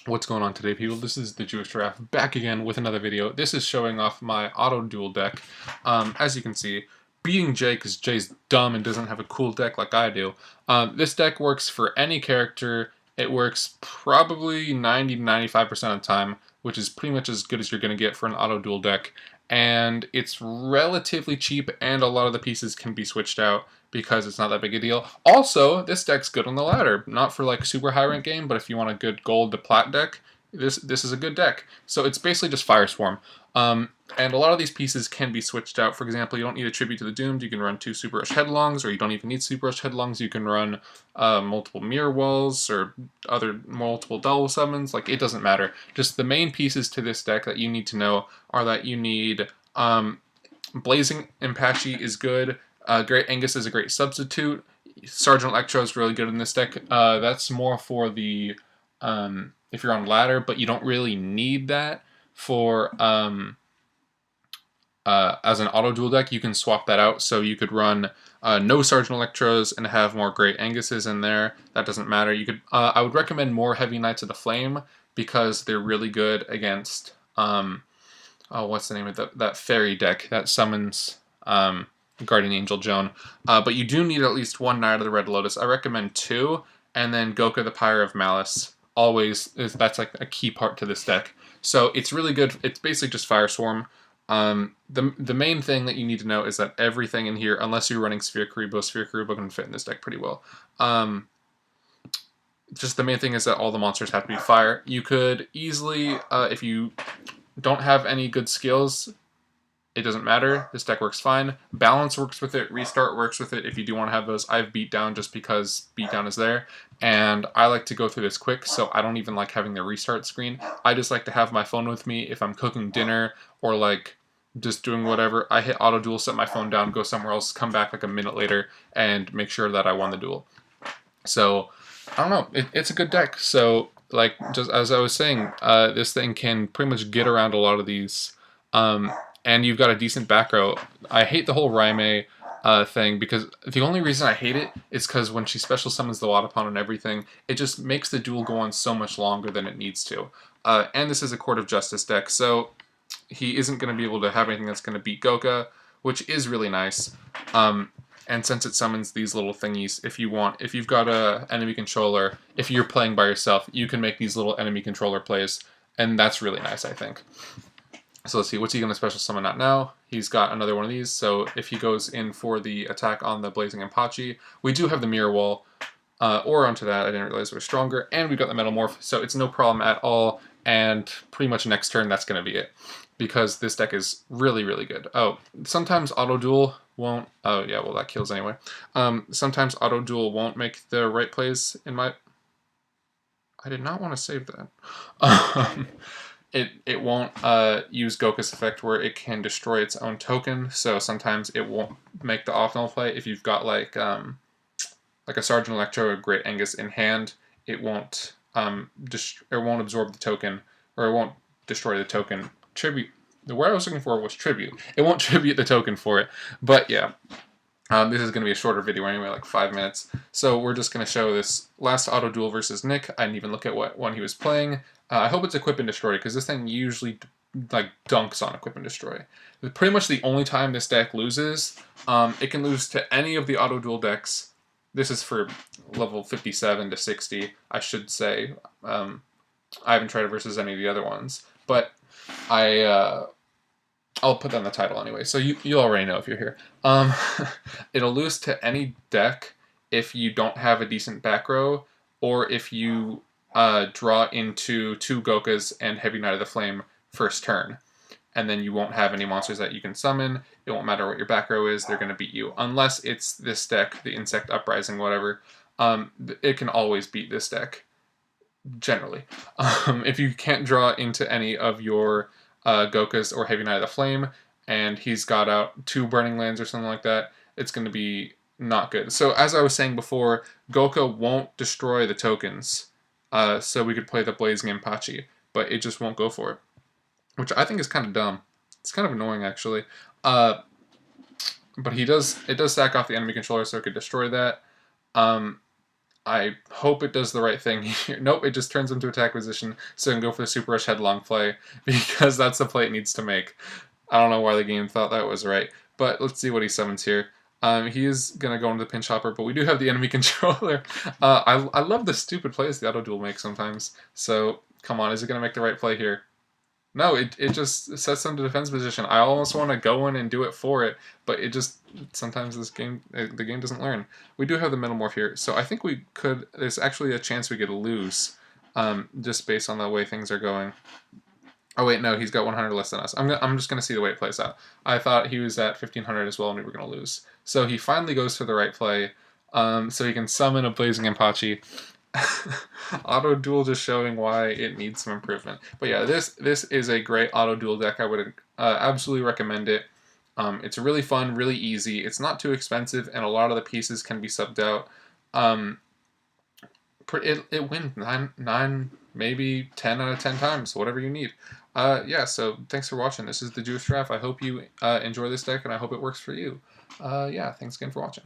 What's going on today, people? This is the Jewish Giraffe back again with another video. This is showing off my Autoduel deck. As you can see, beating Jay because Jay's dumb and doesn't have a cool deck like I do. This deck works for any character. It works probably 90 to 95% of the time, which is pretty much as good as you're going to get for an Autoduel deck. And it's relatively cheap, and a lot of the pieces can be switched out because it's not that big a deal. Also, this deck's good on the ladder. Not for like super high rank game, but if you want a good gold to plat deck, this is a good deck. So it's basically just Fireswarm. And a lot of these pieces can be switched out. For example, you don't need a Tribute to the Doomed. You can run 2 Super Rush Headlongs, or you don't even need Super Rush Headlongs. You can run multiple Mirror Walls or other multiple Double Summons. Like, it doesn't matter. Just the main pieces to this deck that you need to know are that you need Blazing Apache is good. Great Angus is a great substitute. Sergeant Electro is really good in this deck. That's more for the if you're on ladder, but you don't really need that for as an auto duel deck. You can swap that out, so you could run no Sergeant Electros and have more Great Anguses in there. That doesn't matter. You could. I would recommend more Heavy Knights of the Flame because they're really good against. Oh, what's the name of that fairy deck that summons Guardian Angel Joan? But you do need at least 1 Knight of the Red Lotus. I recommend 2, and then Goka the Pyre of Malice. That's like a key part to this deck. So it's really good. It's basically just Fireswarm. The main thing that you need to know is that everything in here, unless you're running Sphere Karibo can fit in this deck pretty well. Just the main thing is that all the monsters have to be fire. You could easily, if you don't have any good skills, it doesn't matter. This deck works fine. Balance works with it. Restart works with it if you do want to have those. I have Beatdown just because Beatdown is there. And I like to go through this quick, so I don't even like having the restart screen. I just like to have my phone with me if I'm cooking dinner or like just doing whatever. I hit auto duel, set my phone down, go somewhere else, come back like a minute later, and make sure that I won the duel. So, I don't know. It's a good deck. So, like, just as I was saying, this thing can pretty much get around a lot of these. And you've got a decent back row. I hate the whole Raime thing because the only reason I hate it is because when she special summons the Wadapon and everything, it just makes the duel go on so much longer than it needs to. And this is a Court of Justice deck, so he isn't going to be able to have anything that's going to beat Goka, which is really nice. And since it summons these little thingies, if you've got a enemy controller, if you're playing by yourself, you can make these little enemy controller plays, and that's really nice, I think. So let's see, what's he going to special summon out now? He's got another one of these, so if he goes in for the attack on the Blazing Apache, we do have the Mirror Wall, or onto that, I didn't realize we're stronger, and we've got the Metamorph, so it's no problem at all, and pretty much next turn that's going to be it, because this deck is really, really good. Oh, sometimes Auto Duel won't, oh yeah, well that kills anyway. Sometimes Auto Duel won't make the right plays in my, I did not want to save that. It won't use Goka's effect where it can destroy its own token, so sometimes it won't make the optimal play. If you've got like a Sergeant Electro or Great Angus in hand, it won't absorb the token, or it won't destroy the token. Tribute. The word I was looking for was tribute. It won't tribute the token for it, but yeah. This is going to be a shorter video anyway, like 5 minutes. So we're just going to show this last auto duel versus Nick. I didn't even look at what one he was playing. I hope it's Equip and Destroy, because this thing usually like dunks on Equip and Destroy. Pretty much the only time this deck loses. It can lose to any of the auto duel decks. This is for level 57 to 60, I should say. I haven't tried it versus any of the other ones, but I'll put that in the title anyway, so you already know if you're here. It'll lose to any deck if you don't have a decent back row, or if you draw into 2 Gokas and Heavy Knight of the Flame first turn. And then you won't have any monsters that you can summon. It won't matter what your back row is, they're going to beat you. Unless it's this deck, the Insect Uprising, whatever. It can always beat this deck, generally. If you can't draw into any of your Gokas or Heavy Knight of the Flame, and he's got out 2 Burning Lands or something like that, it's going to be not good. So as I was saying before, Goka won't destroy the tokens, so we could play the Blazing Apache, but it just won't go for it, which I think is kind of dumb. It's kind of annoying, actually. But it does sack off the enemy controller, so it could destroy that. I hope it does the right thing here. Nope, it just turns into attack position, so I can go for the Super Rush Headlong play, because that's the play it needs to make. I don't know why the game thought that was right, but let's see what he summons here. He is going to go into the Pinch Hopper, but we do have the enemy controller. I love the stupid plays the Autoduel makes sometimes, so come on, is it going to make the right play here? No, it just sets them to defense position. I almost want to go in and do it for it, but it just, sometimes this game, the game doesn't learn. We do have the Metamorph here, so I think we could, there's actually a chance we could lose, just based on the way things are going. Oh wait, no, he's got 100 less than us. I'm just going to see the way it plays out. I thought he was at 1500 as well and we were going to lose. So he finally goes for the right play, so he can summon a Blazing Impachi. Autoduel just showing why it needs some improvement. But yeah, this is a great Autoduel deck. I would absolutely recommend it. It's really fun, really easy. It's not too expensive, and a lot of the pieces can be subbed out. It wins 9, maybe 10 out of 10 times, whatever you need. Yeah, so thanks for watching. This is the Jewish Draft. I hope you enjoy this deck, and I hope it works for you. Yeah, thanks again for watching.